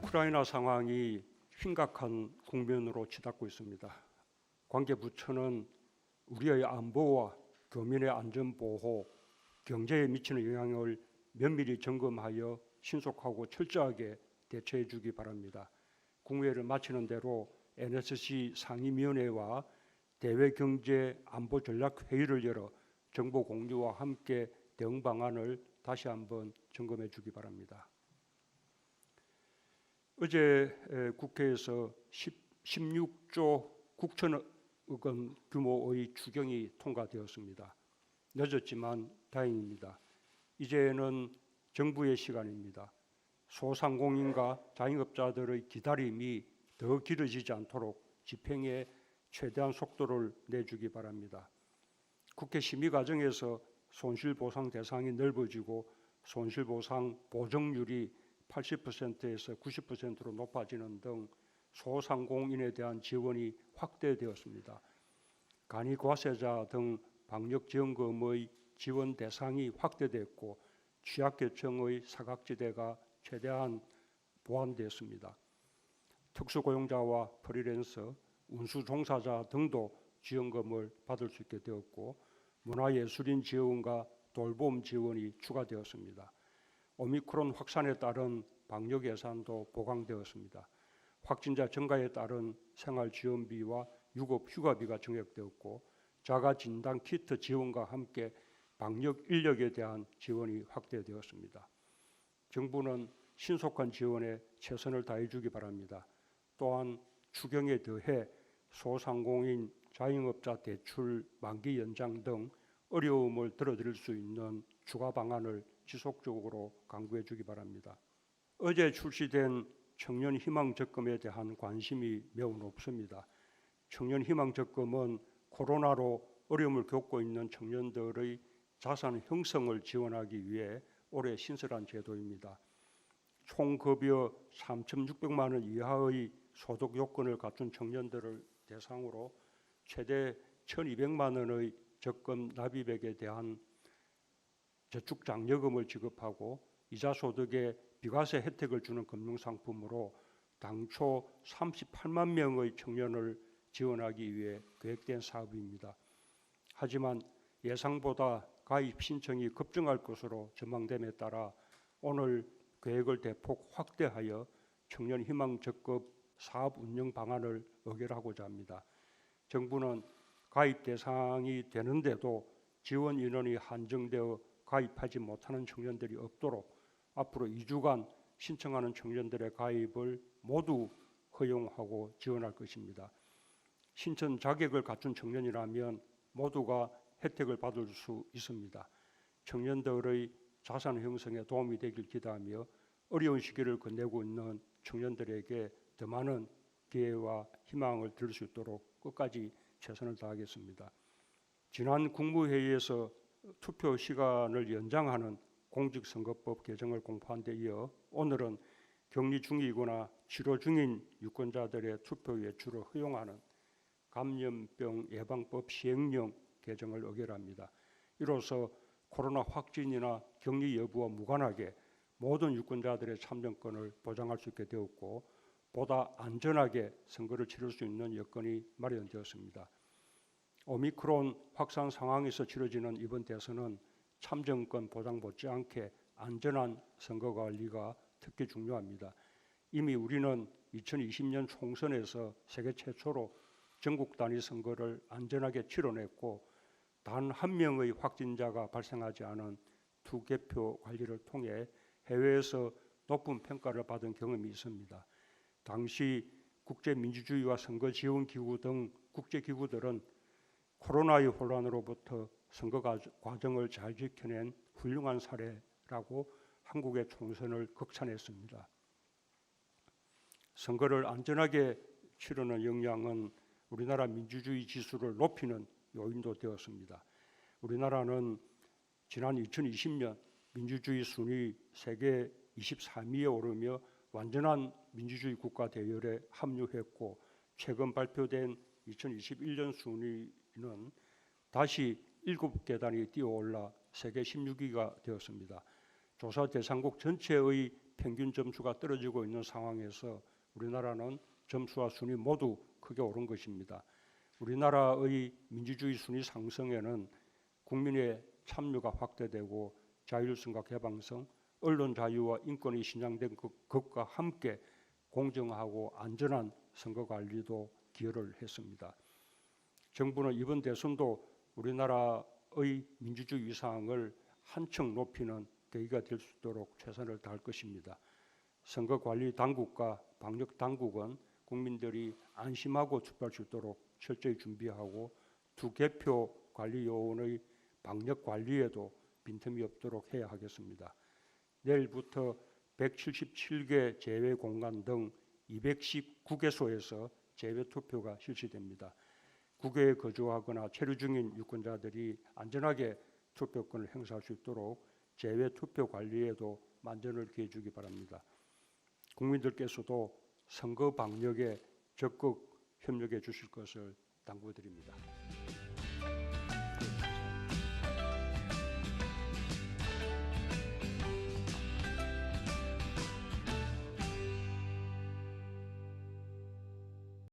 우크라이나 상황이 심각한 국면으로 치닫고 있습니다. 관계부처는 우리의 안보와 교민의 안전보호, 경제에 미치는 영향을 면밀히 점검하여 신속하고 철저하게 대처해 주기 바랍니다. 국무회의를 마치는 대로 NSC 상임위원회와 대외경제안보전략회의를 열어 정보 공유와 함께 대응 방안을 다시 한번 점검해 주기 바랍니다. 어제 국회에서 16조 9천억 원 규모의 추경이 통과되었습니다. 늦었지만 다행입니다. 이제는 정부의 시간입니다. 소상공인과 자영업자들의 기다림이 더 길어지지 않도록 집행에 최대한 속도를 내주기 바랍니다. 국회 심의 과정에서 손실보상 대상이 넓어지고 손실보상 보정률이 80%에서 90%로 높아지는 등 소상공인에 대한 지원이 확대되었습니다. 간이과세자 등 방역지원금의 지원 대상이 확대됐고 취약계층의 사각지대가 최대한 보완되었습니다. 특수고용자와 프리랜서, 운수종사자 등도 지원금을 받을 수 있게 되었고 문화예술인 지원과 돌봄 지원이 추가되었습니다. 오미크론 확산에 따른 방역 예산도 보강되었습니다. 확진자 증가에 따른 생활지원비와 유급휴가비가 증액되었고 자가진단 키트 지원과 함께 방역 인력에 대한 지원이 확대되었습니다. 정부는 신속한 지원에 최선을 다해 주기 바랍니다. 또한 추경에 더해 소상공인, 자영업자 대출 만기 연장 등 어려움을 덜어드릴 수 있는 추가 방안을 지속적으로 강구해 주기 바랍니다. 어제 출시된 청년희망적금에 대한 관심이 매우 높습니다. 청년희망적금은 코로나로 어려움을 겪고 있는 청년들의 자산 형성을 지원하기 위해 올해 신설한 제도입니다. 총 급여 3,600만 원 이하의 소득 요건을 갖춘 청년들을 대상으로 최대 1,200만 원의 적금 납입액에 대한 저축장려금을 지급하고 이자 소득에 비과세 혜택을 주는 금융상품으로 당초 38만 명의 청년을 지원하기 위해 계획된 사업입니다. 하지만 예상보다 가입 신청이 급증할 것으로 전망됨에 따라 오늘 계획을 대폭 확대하여 청년희망적금 사업 운영 방안을 의결하고자 합니다. 정부는 가입 대상이 되는데도 지원 인원이 한정되어 가입하지 못하는 청년들이 없도록 앞으로 2주간 신청하는 청년들의 가입을 모두 허용하고 지원할 것입니다. 신청 자격을 갖춘 청년이라면 모두가 혜택을 받을 수 있습니다. 청년들의 자산 형성에 도움이 되길 기대하며 어려운 시기를 건네고 있는 청년들에게 더 많은 기회와 희망을 드릴 수 있도록 끝까지 최선을 다하겠습니다. 지난 국무회의에서 투표 시간을 연장하는 공직선거법 개정을 공포한 데 이어 오늘은 격리 중이거나 치료 중인 유권자들의 투표 외출을 허용하는 감염병 예방법 시행령 개정을 의결합니다. 이로써 코로나 확진이나 격리 여부와 무관하게 모든 유권자들의 참정권을 보장할 수 있게 되었고 보다 안전하게 선거를 치를 수 있는 여건이 마련되었습니다. 오미크론 확산 상황에서 치러지는 이번 대선은 참정권 보장 못지않게 안전한 선거 관리가 특히 중요합니다. 이미 우리는 2020년 총선에서 세계 최초로 전국 단위 선거를 안전하게 치러냈고 단 한 명의 확진자가 발생하지 않은 투개표 관리를 통해 해외에서 높은 평가를 받은 경험이 있습니다. 당시 국제민주주의와 선거지원기구 등 국제기구들은 코로나의 혼란으로부터 선거 과정을 잘 지켜낸 훌륭한 사례라고 한국의 총선을 극찬했습니다. 선거를 안전하게 치르는 역량은 우리나라 민주주의 지수를 높이는 요인도 되었습니다. 우리나라는 지난 2020년 민주주의 순위 세계 23위에 오르며 완전한 민주주의 국가 대열에 합류했고 최근 발표된 2021년 순위는 다시 7계단이 뛰어올라 세계 16위가 되었습니다. 조사 대상국 전체의 평균 점수가 떨어지고 있는 상황에서 우리나라는 점수와 순위 모두 크게 오른 것입니다. 우리나라의 민주주의 순위 상승에는 국민의 참여가 확대되고 자율성과 개방성, 언론 자유와 인권이 신장된 것과 함께 공정하고 안전한 선거 관리도 기여를 했습니다. 정부는 이번 대선도 우리나라의 민주주의 위상을 한층 높이는 계기가 될 수 있도록 최선을 다할 것입니다. 선거관리 당국과 방역 당국은 국민들이 안심하고 투표할 수 있도록 철저히 준비하고 투개표 관리 요원의 방역 관리에도 빈틈이 없도록 해야 하겠습니다. 내일부터 177개 제외 공간 등 219개소에서 제외 투표가 실시됩니다. 국외에 거주하거나 체류 중인 유권자들이 안전하게 투표권을 행사할 수 있도록 제외 투표 관리에도 만전을 기해 주기 바랍니다. 국민들께서도 선거 방역에 적극 협력해 주실 것을 당부드립니다.